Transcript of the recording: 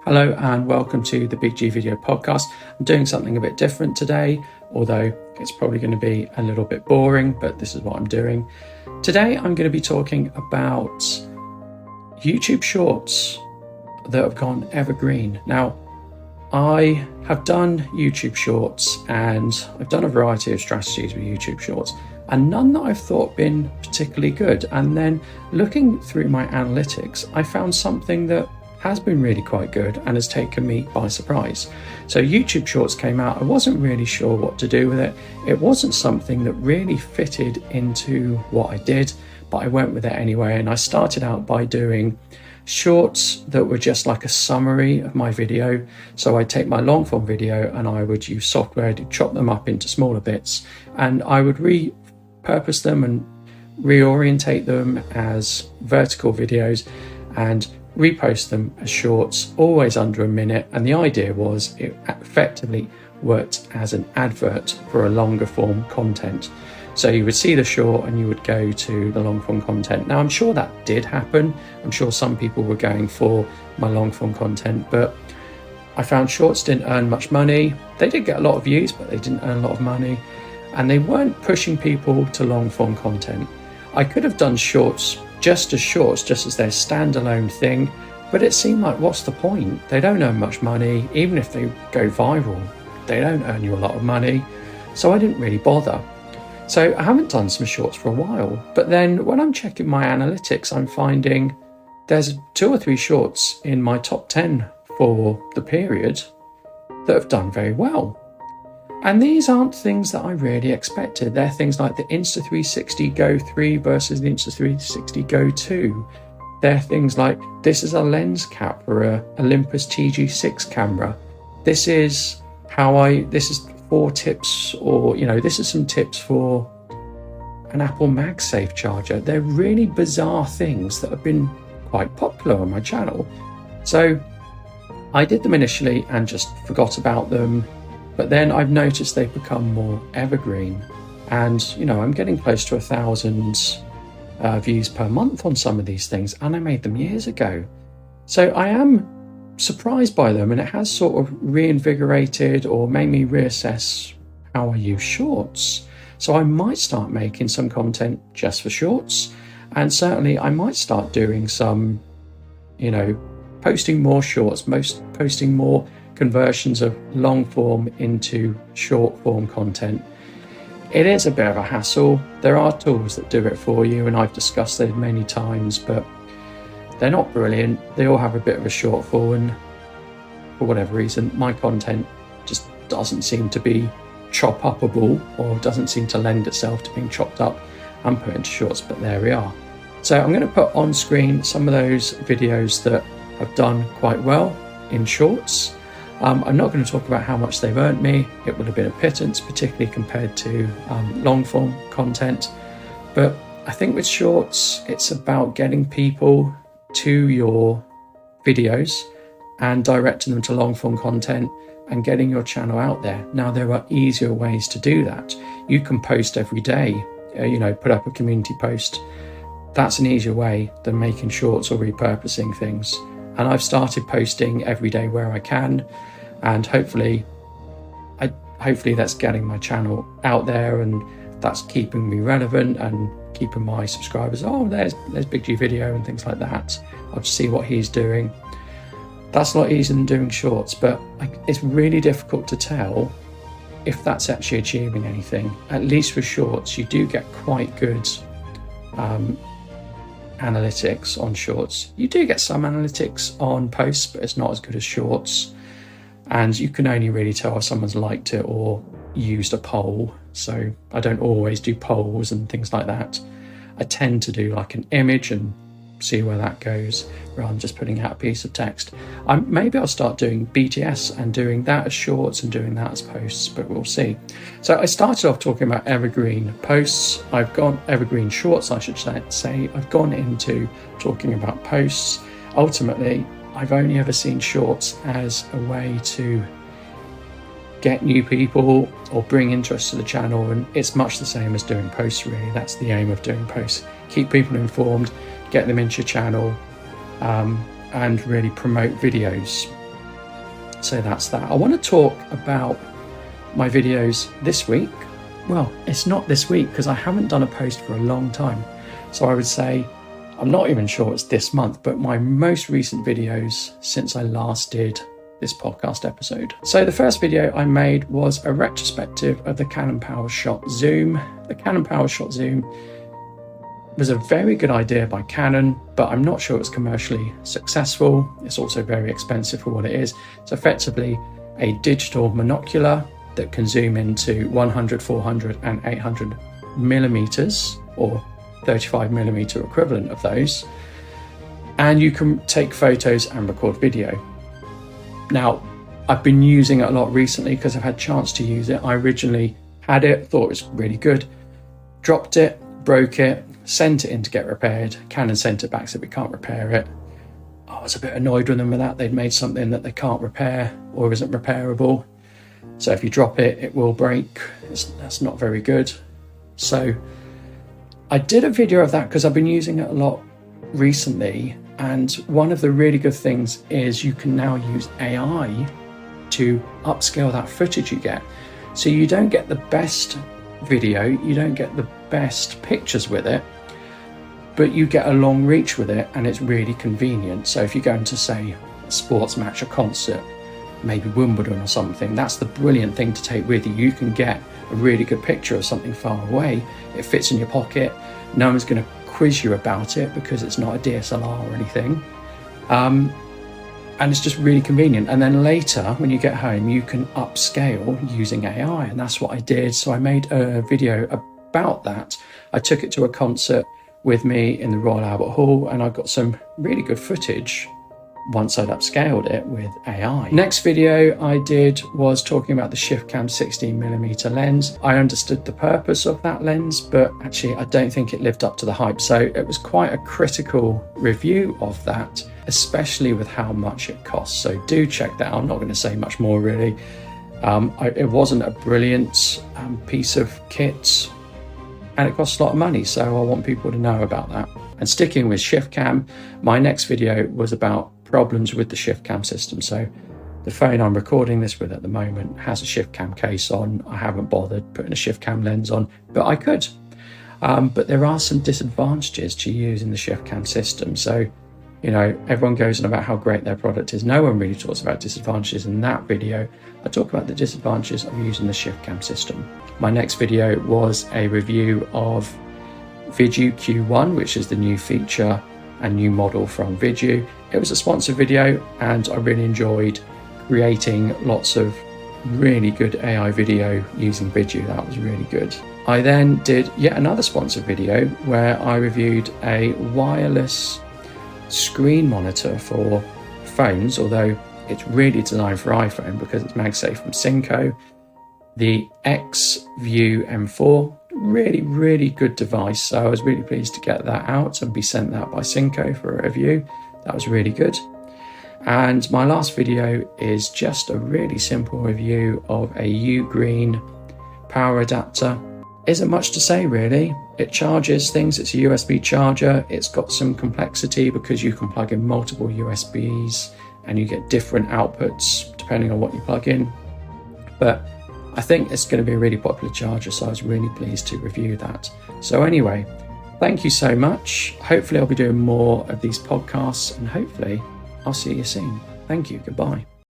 Hello and welcome to the Viju Video Podcast. I'm doing something a bit different today, although it's probably going to be a little bit boring, but this is what I'm doing. Today I'm going to be talking about YouTube Shorts that have gone evergreen. Now, I have done YouTube Shorts and I've done a variety of strategies with YouTube Shorts, and none that I've thought been particularly good. And then looking through my analytics, I found something that has been really quite good and has taken me by surprise. So YouTube Shorts came out. I wasn't really sure what to do with it. It wasn't something that really fitted into what I did, but I went with it anyway. And I started out by doing shorts that were just like a summary of my video. So I'd take my long form video and I would use software to chop them up into smaller bits, and I would repurpose them and reorientate them as vertical videos and repost them as shorts, always under a minute. And the idea was it effectively worked as an advert for a longer form content. So you would see the short and you would go to the long form content. Now, I'm sure that did happen. I'm sure some people were going for my long form content, but I found shorts didn't earn much money. They did get a lot of views, but they didn't earn a lot of money, and they weren't pushing people to long form content. I could have done shorts just as shorts, just as their standalone thing, but it seemed like, what's the point? They don't earn much money. Even if they go viral, they don't earn you a lot of money. So I didn't really bother. So I haven't done some shorts for a while, but then when I'm checking my analytics, I'm finding there's 2 or 3 shorts in my top 10 for the period that have done very well. And these aren't things that I really expected. They're things like the Insta360 Go 3 versus the Insta360 Go 2. They're things like, this is a lens cap for a Olympus TG6 camera. This is 4 tips, or, this is some tips for an Apple MagSafe charger. They're really bizarre things that have been quite popular on my channel. So I did them initially and just forgot about them. But then I've noticed they've become more evergreen, and I'm getting close to 1,000 views per month on some of these things, and I made them years ago. So I am surprised by them, and it has sort of reinvigorated or made me reassess how I use shorts. So I might start making some content just for shorts, and certainly I might start doing some, posting more shorts, posting more conversions of long form into short form content. It is a bit of a hassle. There are tools that do it for you, and I've discussed those many times, but they're not brilliant. They all have a bit of a shortfall, and for whatever reason, my content just doesn't seem to be chop upable, or doesn't seem to lend itself to being chopped up and put into shorts, but there we are. So I'm going to put on screen some of those videos that have done quite well in shorts. I'm not going to talk about how much they've earned me. It would have been a pittance, particularly compared to long form content. But I think with shorts, it's about getting people to your videos and directing them to long form content and getting your channel out there. Now, there are easier ways to do that. You can post every day, put up a community post. That's an easier way than making shorts or repurposing things. And I've started posting every day where I can, and hopefully that's getting my channel out there, and that's keeping me relevant and keeping my subscribers, there's Big G Video and things like that. I'll just see what he's doing. That's a lot easier than doing shorts, but it's really difficult to tell if that's actually achieving anything. At least with shorts, you do get quite good analytics on shorts. You do get some analytics on posts, but it's not as good as shorts, and you can only really tell if someone's liked it or used a poll. So I don't always do polls and things like that. I tend to do like an image and see where that goes, rather than just putting out a piece of text. Maybe I'll start doing BTS and doing that as shorts and doing that as posts, but we'll see. So I started off talking about evergreen posts. Evergreen shorts, I should say. I've gone into talking about posts. Ultimately, I've only ever seen shorts as a way to get new people or bring interest to the channel, and it's much the same as doing posts, really. That's the aim of doing posts. Keep people informed, get them into your channel, and really promote videos. So that's that. I want to talk about my videos this week. Well, it's not this week because I haven't done a post for a long time. So I would say, I'm not even sure it's this month, but my most recent videos since I last did this podcast episode. So the first video I made was a retrospective of the Canon PowerShot Zoom. The Canon PowerShot Zoom was a very good idea by Canon, but I'm not sure it's commercially successful. It's also very expensive for what it is. It's effectively a digital monocular that can zoom into 100, 400 and 800 millimeters, or 35 millimeter equivalent of those. And you can take photos and record video. Now, I've been using it a lot recently because I've had a chance to use it. I originally had it, thought it was really good, dropped it, broke it, sent it in to get repaired. Canon sent it back, said we can't repair it. I was a bit annoyed with them with that. They'd made something that they can't repair or isn't repairable. So if you drop it, it will break. That's not very good. So I did a video of that because I've been using it a lot recently. And one of the really good things is you can now use AI to upscale that footage you get. So you don't get the best video, you don't get the best pictures with it, but you get a long reach with it, and it's really convenient. So if you're going to, say, a sports match, a concert, maybe Wimbledon or something, that's the brilliant thing to take with you. You can get a really good picture of something far away. It fits in your pocket. No one's going to quiz you about it because it's not a DSLR or anything. And it's just really convenient. And then later, when you get home, you can upscale using AI, and that's what I did. So I made a video about that. I took it to a concert with me in the Royal Albert Hall, and I got some really good footage once I'd upscaled it with AI. Next video I did was talking about the ShiftCam 16mm lens. I understood the purpose of that lens, but actually I don't think it lived up to the hype. So it was quite a critical review of that, especially with how much it costs. So do check that out. I'm not going to say much more really. It wasn't a brilliant piece of kit, and it costs a lot of money. So I want people to know about that. And sticking with ShiftCam, my next video was about problems with the ShiftCam system. So the phone I'm recording this with at the moment has a ShiftCam case on. I haven't bothered putting a ShiftCam lens on, but I could. But there are some disadvantages to using the ShiftCam system. So, you know, everyone goes on about how great their product is. No one really talks about disadvantages. In that video, I talk about the disadvantages of using the ShiftCam system. My next video was a review of Viju Q1, which is the new feature and new model from Viju. It was a sponsored video, and I really enjoyed creating lots of really good AI video using Viju. That was really good. I then did yet another sponsored video where I reviewed a wireless screen monitor for phones, although it's really designed for iPhone because it's MagSafe from Sino. The X View M4, really good device. So I was really pleased to get that out and be sent that by Sino for a review. That was really good. And my last video is just a really simple review of a Evergreen power adapter. Isn't much to say really. It charges things, it's a USB charger. It's got some complexity because you can plug in multiple USBs and you get different outputs depending on what you plug in. But I think it's going to be a really popular charger, so I was really pleased to review that. So anyway, thank you so much. Hopefully I'll be doing more of these podcasts, and hopefully I'll see you soon. Thank you. Goodbye.